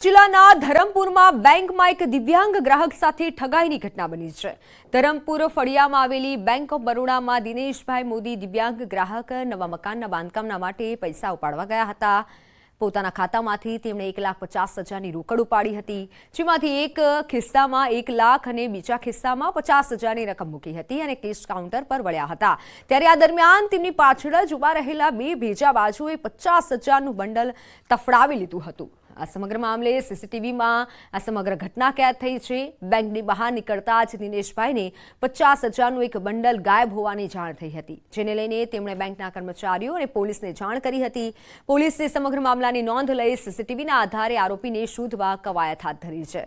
જિલ્લાના ધરમપુરમાં બેંકમાં એક દિવ્યાંગ ગ્રાહક સાથે ઠગાઈની ઘટના બની છે। ધરમપુર ફળિયામાં આવેલી બેંક ઓફ બરોડામાં દિનેશભાઈ મોદી દિવ્યાંગ ગ્રાહક નવા મકાનના બાંધકામના માટે પૈસા ઉપાડવા ગયા હતા। પોતાના ખાતામાંથી તેમણે 1,50,000ની રોકડ ઉપાડી હતી, જેમાંથી એક ખિસ્સામાં 1 લાખ અને બીજા ખિસ્સામાં 50,000ની રકમ મૂકી હતી અને કેશ કાઉન્ટર પર વળ્યા હતા। ત્યારે આ દરમિયાન તેમની પાછળ જ ઉભા રહેલા બે ભેજા બાજુએ 50,000નું બંડલ તફડાવી લીધું હતું। આ સમગ્ર મામલે સીસીટીવીમાં આ સમગ્ર ઘટના કેદ થઈ છે। બેંકની બહાર નીકળતા જ દિનેશભાઈને 50,000નું એક બંડલ ગાયબ હોવાની જાણ થઈ હતી, જેને લઈને તેમણે બેંકના કર્મચારીઓ અને પોલીસને જાણ કરી હતી। પોલીસે સમગ્ર મામલાની નોંધ લઈ સીસીટીવીના આધારે આરોપીને શોધવા કવાયત હાથ ધરી છે।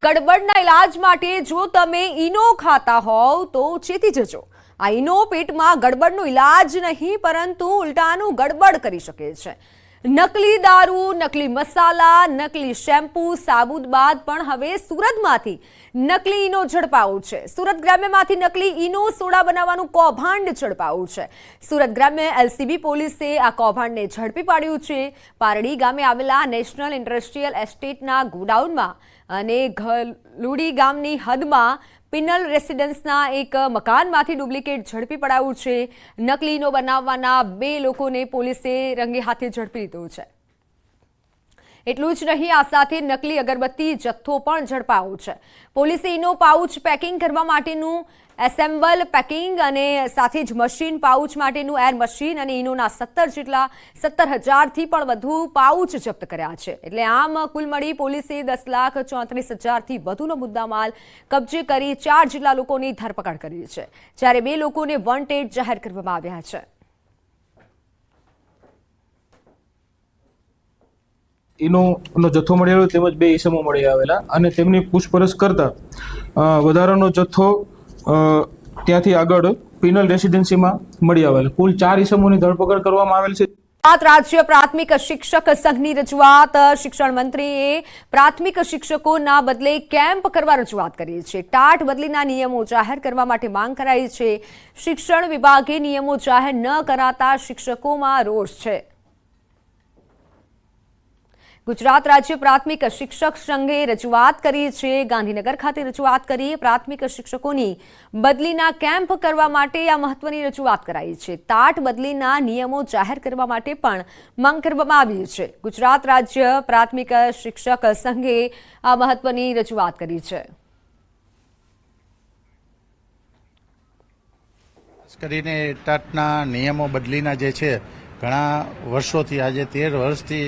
ગડબડના ઇલાજ માટે જો તમે ઈનો ખાતા હોવ તો ચેતી જજો। આ ઈનો પેટમાં ગડબડનો ઇલાજ નહીં પરંતુ ઉલટાનું ગડબડ કરી શકે છે। નકલી દારૂ, નકલી મસાલા, નકલી શેમ્પૂ, સાબુત બાદ પણ હવે સુરતમાંથી નકલી ઈનો ઝડપાયું છે। સુરત ગ્રામ્યમાંથી નકલી ઈનો સોડા બનાવવાનું કૌભાંડ ઝડપાયું છે। સુરત ગ્રામ્ય એલસીબી પોલીસે આ કૌભાંડને ઝડપી પાડ્યું છે। પારડી ગામે આવેલા નેશનલ ઇન્ડસ્ટ્રીયલ એસ્ટેટના ગોડાઉનમાં અને ઘલુડી ગામની હદમાં પિનલ રેસિડેન્સના એક મકાનમાંથી ડુપ્લિકેટ ઝડપી પડાયું છે। નકલી ઈનો બનાવવાના 2 લોકોને પોલીસે રંગે હાથે ઝડપી લીધો છે। એટલું જ નહીં, આ સાથે નકલી અગરબત્તી જથ્થો પણ ઝડપાયો છે। પોલીસે ઈનો પાઉચ પેકિંગ કરવા માટેનું એસેમ્બલ પેકિંગ અને સાથે જ મશીન પાઉચ માટેનું એર મશીન અને ઈનોના 17,000થી પણ વધુ પાઉચ જપ્ત કર્યા છે। એટલે આમ કુલ મળી પોલીસે 10,34,000થી વધુનો મુદ્દામાલ કબજે કરી 4 જેટલા લોકોની ધરપકડ કરી છે, જ્યારે 2 લોકોને વોન્ટેડ જાહેર કરવામાં આવ્યા છે। ઈનો જથ્થો મળી આવ્યો તેમજ 2 ઈસમો મળી આવેલા અને તેમની પૂછપરછ કરતા વધારાનો જથ્થો ત્યાંથી આગળ પિનલ રેસિડેન્સીમાં મળી આવેલ। કુલ 4 ઈસમોની ધરપકડ કરવામાં આવેલ છે। રાજ્ય પ્રાથમિક શિક્ષક સંઘની રજૂઆત। શિક્ષણ મંત્રીએ પ્રાથમિક શિક્ષકોના બદલે કેમ્પ કરવા રજૂઆત કરી છે। ટાટ બદલીના નિયમો જાહેર કરવા માટે માંગ કરાઈ છે। શિક્ષણ વિભાગે નિયમો જાહેર ન કરાતા શિક્ષકોમાં રોષ છે। ગુજરાત રાજ્ય પ્રાથમિક શિક્ષક સંઘે રજૂઆત કરી છે। ગાંધીનગર ખાતે રજૂઆત કરી પ્રાથમિક શિક્ષકોની બદલીના કેમ્પ કરવા માટે આ મહત્વની રજૂઆત કરાઈ છે। ટાટ બદલીના નિયમો જાહેર કરવા માટે પણ માંગ કરવામાં આવી છે। ગુજરાત રાજ્ય પ્રાથમિક શિક્ષક સંઘે આ મહત્વની રજૂઆત કરી છે। ખાસ કરીને ટાટના નિયમો બદલીના જે છે ઘણા વર્ષોથી આજે 13 વર્ષથી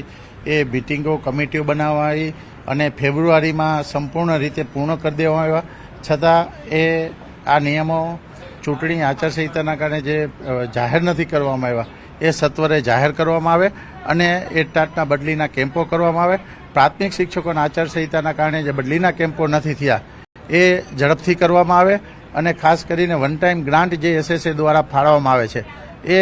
એ મિટિંગો કમિટીઓ બનાવાઈ અને ફેબ્રુઆરીમાં સંપૂર્ણ રીતે પૂર્ણ કરી દેવામાં આવ્યા, છતાં આ નિયમો ચૂંટણી આચારસંહિતાના કારણે જે જાહેર નથી કરવામાં આવ્યા એ સત્વરે જાહેર કરવામાં આવે અને એ ટાટના બદલીના કેમ્પો કરવામાં આવે। પ્રાથમિક શિક્ષકોના આચારસંહિતાના કારણે જે બદલીના કેમ્પો નથી થયા એ ઝડપથી કરવામાં આવે અને ખાસ કરીને વન ટાઈમ ગ્રાન્ટ જે એસએસએ દ્વારા ફાળવવામાં આવે છે એ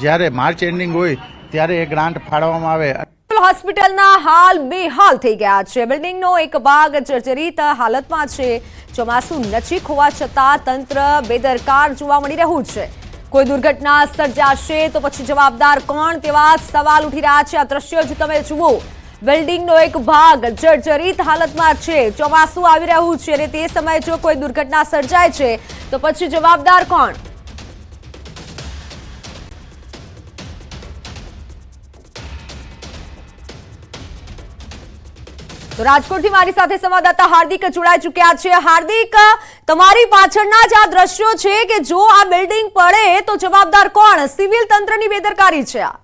જ્યારે માર્ચ એન્ડિંગ હોય ત્યારે એ ગ્રાન્ટ ફાળવવામાં આવે। હોસ્પિટલના હાલ બેહાલ થઈ ગયા છે। બિલ્ડિંગનો એક ભાગ જર્જરિત હાલતમાં છે। ચોમાસું નજીક હોવા છતાં તંત્ર બેદરકાર જોવા મળી રહ્યું છે। કોઈ દુર્ઘટના સર્જાશે તો પછી જવાબદાર કોણ, તેવા સવાલ ઉઠી રહ્યા છે। આ દ્રશ્યો જ તમે જુઓ, બિલ્ડિંગનો એક ભાગ જર્જરિત હાલતમાં છે। ચોમાસું આવી રહ્યું છે અને તે સમયે જો કોઈ દુર્ઘટના સર્જાય છે તો પછી જવાબદાર કોણ? તો રાજકોટથી મારી સાથે સંવાદદાતા હાર્દિક જોડાઈ ચૂક્યા છે। હાર્દિક, તમારી પાછળના જ આ દ્રશ્યો છે કે જો આ બિલ્ડિંગ પડે તો જવાબદાર કોણ? સિવિલ તંત્રની બેદરકારી છે આ?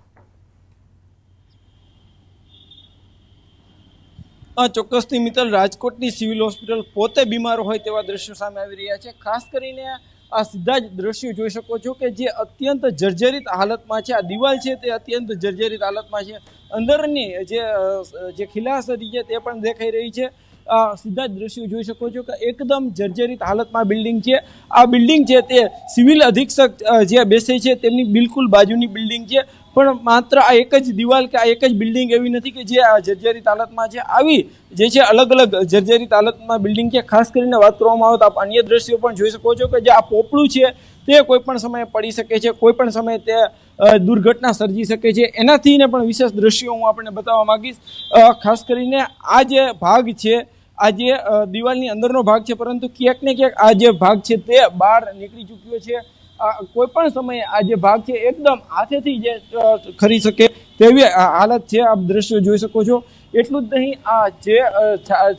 ચોક્કસથી મિત્ર, રાજકોટની સિવિલ હોસ્પિટલ પોતે બીમાર હોય તેવા દ્રશ્યો સામે આવી રહ્યા છે। ખાસ કરીને આ સીધા જ દ્રશ્યો જોઈ શકો છો કે જે અત્યંત જર્જરિત હાલતમાં છે। આ દિવાલ છે તે અત્યંત જર્જરિત હાલતમાં છે। અંદરની જે ખિલાસરી છે તે પણ દેખાઈ રહી છે। સીધા જ દ્રશ્યો જોઈ શકો છો કે એકદમ જર્જરિત હાલતમાં બિલ્ડિંગ છે। આ બિલ્ડિંગ છે તે સિવિલ અધિક્ષક જે બેસે છે તેમની બિલકુલ બાજુની બિલ્ડિંગ છે, પણ માત્ર આ એક જ દિવાલ કે આ એક જ બિલ્ડિંગ એવી નથી કે જે આ જર્જરિત હાલતમાં છે। આવી જે છે અલગ અલગ જર્જરિત હાલતમાં બિલ્ડિંગ છે। ખાસ કરીને વાત કરવામાં આવે તો આપ અન્ય દ્રશ્યો પણ જોઈ શકો છો કે જે આ પોપડું છે તે કોઈ પણ સમયે પડી શકે છે, કોઈ પણ સમયે તે દુર્ઘટના સર્જી શકે છે. એનાથીને પણ વિશેષ દ્રશ્યો હું આપણને બતાવવા માંગીશ. ખાસ કરીને આ જે ભાગ છે, આ જે દિવાલની અંદરનો ભાગ છે, પરંતુ ક્યાંક ને ક્યાંક આ જે ભાગ છે તે બહાર નીકળી ચૂક્યો છે. કોઈ પણ સમયે આ જે ભાગ છે એકદમ હાથેથી જે ખરી શકે તેવી હાલત છે. આપ દ્રશ્યો જોઈ શકો છો. એટલું જ નહીં, આ જે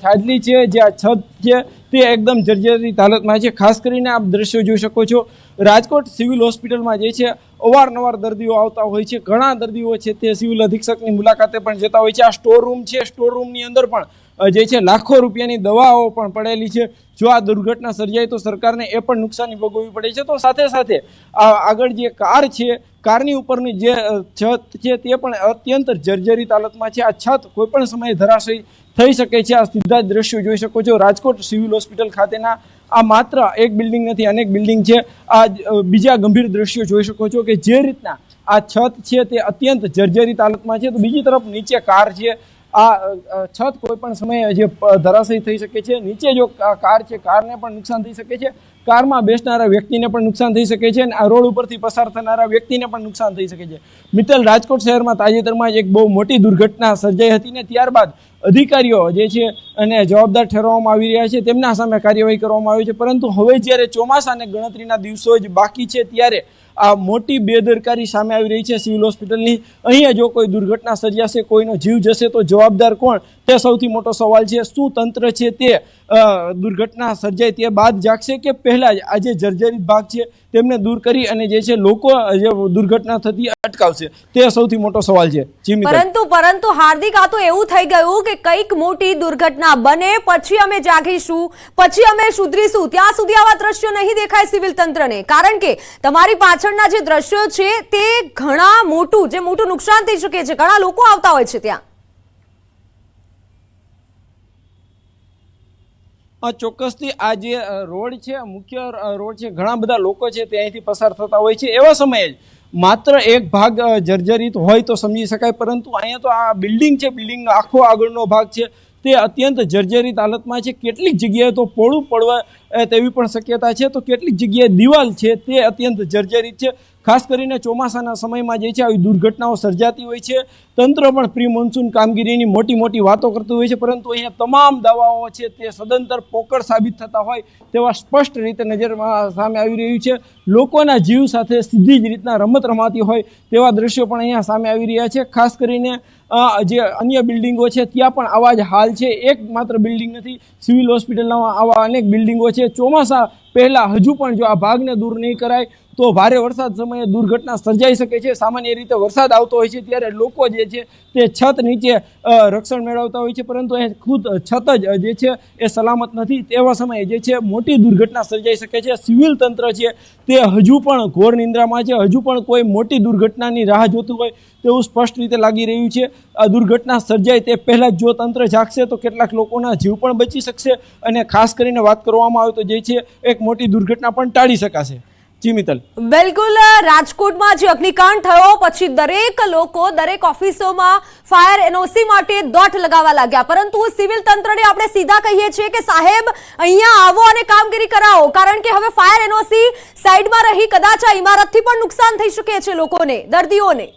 છાજલી છે, જે આ છત છે તે એકદમ જર્જરિત હાલતમાં છે. ખાસ કરીને આપ દ્રશ્યો જોઈ શકો છો. રાજકોટ સિવિલ હોસ્પિટલમાં જે છે અવારનવાર દર્દીઓ આવતા હોય છે. ઘણા દર્દીઓ છે તે સિવિલ અધિક્ષકની મુલાકાતે પણ જતા હોય છે. આ સ્ટોર રૂમ છે, સ્ટોર રૂમની અંદર પણ જે છે લાખો રૂપિયાની દવાઓ પણ પડેલી છે. જો આ દુર્ઘટના સર્જાય તો સરકારને એ પણ નુકસાની ભોગવવી પડે છે. તો સાથે સાથે આગળ જે કાર છે, કારની ઉપરની જે છત છે તે પણ અત્યંત જર્જરિત હાલતમાં છે. આ છત કોઈ પણ સમયે ધરાશયી થઈ શકે છે. આ સીધા જ દ્રશ્યો જોઈ શકો છો. રાજકોટ સિવિલ હોસ્પિટલ ખાતેના આ માત્ર એક બિલ્ડિંગ નથી, અનેક બિલ્ડિંગ છે. આ બીજા ગંભીર દ્રશ્યો જોઈ શકો છો કે જે રીતના આ છત છે તે અત્યંત જર્જરિત હાલતમાં છે. તો બીજી તરફ નીચે કાર છે. આ છત કોઈ પણ સમયે જે ધરાશયી થઈ શકે છે. નીચે જો કાર છે, કારને પણ નુકસાન થઈ શકે છે. કારમાં બેસનારા વ્યક્તિને પણ નુકસાન થઈ શકે છે અને આ રોડ ઉપરથી પસાર થનારા વ્યક્તિને પણ નુકસાન થઈ શકે છે. મિત્તલ, રાજકોટ શહેરમાં તાજેતરમાં જ એક બહુ મોટી દુર્ઘટના સર્જાઈ હતી ને ત્યારબાદ અધિકારીઓ જે છે અને જવાબદાર ઠેરવવામાં આવી રહ્યા છે, તેમના સામે કાર્યવાહી કરવામાં આવી છે. પરંતુ હવે જ્યારે ચોમાસાને ગણતરીના દિવસો જ બાકી છે ત્યારે આ મોટી બેદરકારી સામે આવી રહી છે સિવિલ હોસ્પિટલની. અહીંયા જો કોઈ દુર્ઘટના સર્જાશે, કોઈનો જીવ જશે તો જવાબદાર કોણ, તે સૌથી મોટો સવાલ છે. શું તંત્ર છે તે દુર્ઘટના સર્જાય તે બાદ જાગશે કે પહેલા જ આ જે જર્જરિત ભાગ છે તેમને દૂર કરી અને જે છે લોકો જે દુર્ઘટના થતી અટકાવશે, તે સૌથી મોટો સવાલ છે. પરંતુ હાર્દિક, આ તો એવું થઈ ગયું કે કંઈક મોટી દુર્ઘટના બને પછી અમે જાગીશું, પછી અમે સુધરીશું, ત્યાં સુધી આવા દ્રશ્યો નહીં દેખાય સિવિલ તંત્રને. કારણ કે તમારી પાછળના જે દ્રશ્યો છે તે ઘણા મોટું નુકસાન થઈ શકે છે. ઘણા લોકો આવતા હોય છે ત્યાં. ચોક્કસથી આ જે રોડ છે, મુખ્ય રોડ છે, ઘણા બધા લોકો છે તે અહીંથી પસાર થતા હોય છે. એવા સમયે જ માત્ર એક ભાગ જર્જરિત હોય તો સમજી શકાય, પરંતુ અહીંયા તો આ બિલ્ડિંગ છે, બિલ્ડિંગનો આખો આગળનો ભાગ છે તે અત્યંત જર્જરિત હાલતમાં છે. કેટલીક જગ્યાએ તો પોળું પડવા તેવી પણ શક્યતા છે. તો કેટલીક જગ્યાએ દિવાલ છે તે અત્યંત જર્જરિત છે. ખાસ કરીને ચોમાસાના સમયમાં જે છે આવી દુર્ઘટનાઓ સર્જાતી હોય છે. તંત્ર પણ પ્રી મોન્સૂન કામગીરીની મોટી વાતો કરતું હોય છે, પરંતુ અહીંયા તમામ દાવાઓ છે તે સદંતર પોકળ સાબિત થતા હોય તેવા સ્પષ્ટ રીતે નજરમાં સામે આવી રહ્યું છે. લોકોના જીવ સાથે સીધી જ રીતના રમત રમાતી હોય તેવા દ્રશ્યો પણ અહીંયા સામે આવી રહ્યા છે. ખાસ કરીને જે અન્ય બિલ્ડિંગો છે ત્યાં પણ આવા જ હાલ છે. એક માત્ર બિલ્ડિંગ નથી, સિવિલ હોસ્પિટલના આવા અનેક બિલ્ડિંગો છે. ચોમાસા પહેલા હજુ પણ જો આ ભાગને દૂર નહીં કરાય તો ભારે વરસાદ સમયે દુર્ઘટના સર્જાઈ શકે છે. સામાન્ય રીતે વરસાદ આવતો હોય છે ત્યારે લોકો જે છે તે છત નીચે રક્ષણ મેળવતા હોય છે, પરંતુ એ ખુદ છત જ જે છે એ સલામત નથી. તેવા સમયે જે છે મોટી દુર્ઘટના સર્જાઈ શકે છે. સિવિલ તંત્ર છે તે હજુ પણ ઘોર નિંદ્રામાં છે. હજુ પણ કોઈ મોટી દુર્ઘટનાની રાહ જોતું હોય તેવું સ્પષ્ટ રીતે લાગી રહ્યું છે. આ દુર્ઘટના સર્જાય તે પહેલાં જો તંત્ર જાગશે તો કેટલાક લોકોના જીવ પણ બચી શકશે અને ખાસ કરીને વાત કરવામાં આવે તો જે છે એક મોટી દુર્ઘટના પણ ટાળી શકાશે. જી મિત્તલ, બિલકુલ. રાજકોટમાં જે અગ્નિકાંડ થયો પછી દરેક લોકો દરેક ઓફિસોમાં ફાયર એનઓસી માટે દોટ લગાવવા લાગ્યા, પરંતુ સિવિલ તંત્રને આપણે સીધા કહીએ છીએ કે સાહેબ અહીંયા આવો અને કામગીરી કરાવો, કારણ કે હવે ફાયર એનઓસી સાઈડમાં રહી કદાચ આ ઇમારતથી પણ નુકસાન થઈ શકે છે લોકોને, દર્દીઓને.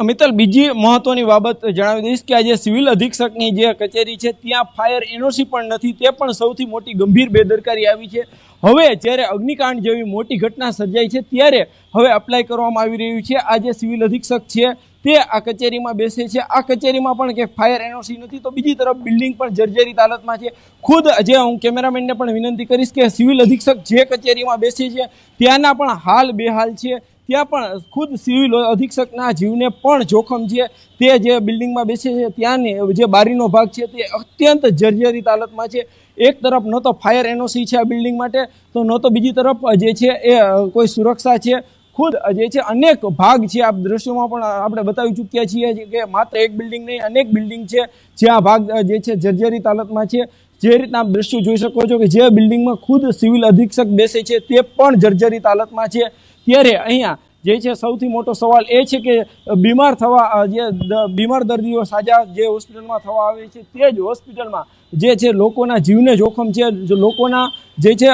મિત્તલ, બીજી મહત્વની બાબત જણાવી દઈશ કે આજે સિવિલ અધિક્ષકની જે કચેરી છે ત્યાં ફાયર એનઓસી પણ નથી. તે પણ સૌથી મોટી ગંભીર બેદરકારી આવી છે. હવે જ્યારે અગ્નિકાંડ જેવી મોટી ઘટના સર્જાઈ છે ત્યારે હવે અપ્લાય કરવામાં આવી રહ્યું છે. આ જે સિવિલ અધિક્ષક છે તે આ કચેરીમાં બેસે છે. આ કચેરીમાં પણ કે ફાયર એનઓસી નથી, તો બીજી તરફ બિલ્ડિંગ પણ જર્જરિત હાલતમાં છે. ખુદ જે હું કેમેરામેનને પણ વિનંતી કરીશ કે સિવિલ અધિક્ષક જે કચેરીમાં બેસે છે ત્યાંના પણ હાલ બેહાલ છે. ત્યાં પણ ખુદ સિવિલ અધિક્ષકના જીવને પણ જોખમ છે. તે જે બિલ્ડિંગમાં બેસે છે ત્યાંની જે બારીનો ભાગ છે તે અત્યંત જર્જરિત હાલતમાં છે. એક તરફ ન તો ફાયર એનઓસી છે આ બિલ્ડિંગ માટે, તો ન તો બીજી તરફ જે છે એ કોઈ સુરક્ષા છે. ખુદ જે છે અનેક ભાગ છે, આ દ્રશ્યોમાં પણ આપણે બતાવી ચૂક્યા છીએ કે માત્ર એક બિલ્ડિંગ નહીં, અનેક બિલ્ડિંગ છે જ્યાં ભાગ જે છે જર્જરિત હાલતમાં છે. જે રીતના આપ દ્રશ્યો જોઈ શકો છો કે જે બિલ્ડિંગમાં ખુદ સિવિલ અધિક્ષક બેસે છે તે પણ જર્જરિત હાલતમાં છે. ત્યારે અહીંયા જે છે સૌથી મોટો સવાલ એ છે કે બીમાર દર્દીઓ સાજા જે હોસ્પિટલમાં થવા આવે છે તે જ હોસ્પિટલમાં જે છે લોકોના જીવને જોખમ છે, જો લોકોના જે છે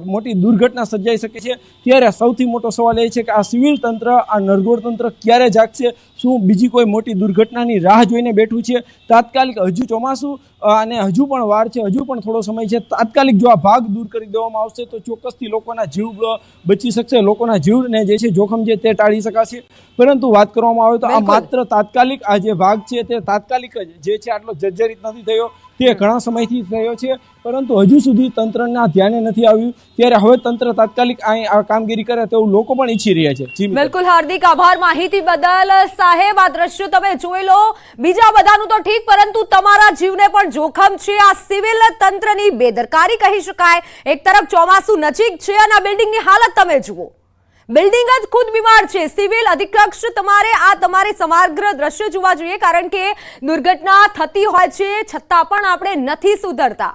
મોટી દુર્ઘટના સર્જાઈ શકે છે, ત્યારે સૌથી મોટો સવાલ એ છે કે આ સિવિલ તંત્ર, આ નરગોળ તંત્ર ક્યારે જાગશે? શું બીજી કોઈ મોટી દુર્ઘટનાની રાહ જોઈને બેઠું છે? તાત્કાલિક, હજુ ચોમાસું અને હજુ પણ વાર છે, હજુ પણ થોડો સમય છે, તાત્કાલિક જો આ ભાગ દૂર કરી દેવામાં આવશે તો ચોક્કસથી લોકોના જીવ બચી શકશે, લોકોના જીવને જે છે જોખમ છે તે ટાળી શકાશે. પરંતુ વાત કરવામાં આવે તો આ માત્ર તાત્કાલિક આ જે ભાગ છે તે તાત્કાલિક જે છે આટલો જર્જરિત નથી થયો, તે ઘણા સમયથી થયો છે, પરંતુ હજુ સુધી તંત્રના ધ્યાને નથી આવ્યું. ત્યારે હવે તંત્ર તાત્કાલિક આ કામગીરી કરે તેવું લોકો પણ ઈચ્છી રહ્યા છે. જી બિલકુલ, હાર્દિક આભાર માહિતી બદલ. સાહેબ, આ દ્રશ્યો તમે જોઈ લો, બીજા બધાનું તો ઠીક, પરંતુ તમારા જીવને પણ જોખમ છે. આ સિવિલ તંત્રની બેદરકારી કહી શકાય. એક તરફ ચોમાસું નજીક છે અને આ બિલ્ડિંગની હાલત તમે જુઓ, બિલ્ડિંગ જ ખુદ બીમાર છે. સિવિલ અધિક્ષક તમારે સમગ્ર દ્રશ્ય જોવા જોઈએ, કારણ કે દુર્ઘટના થતી હોય છે છતાં પણ આપણે નથી સુધરતા.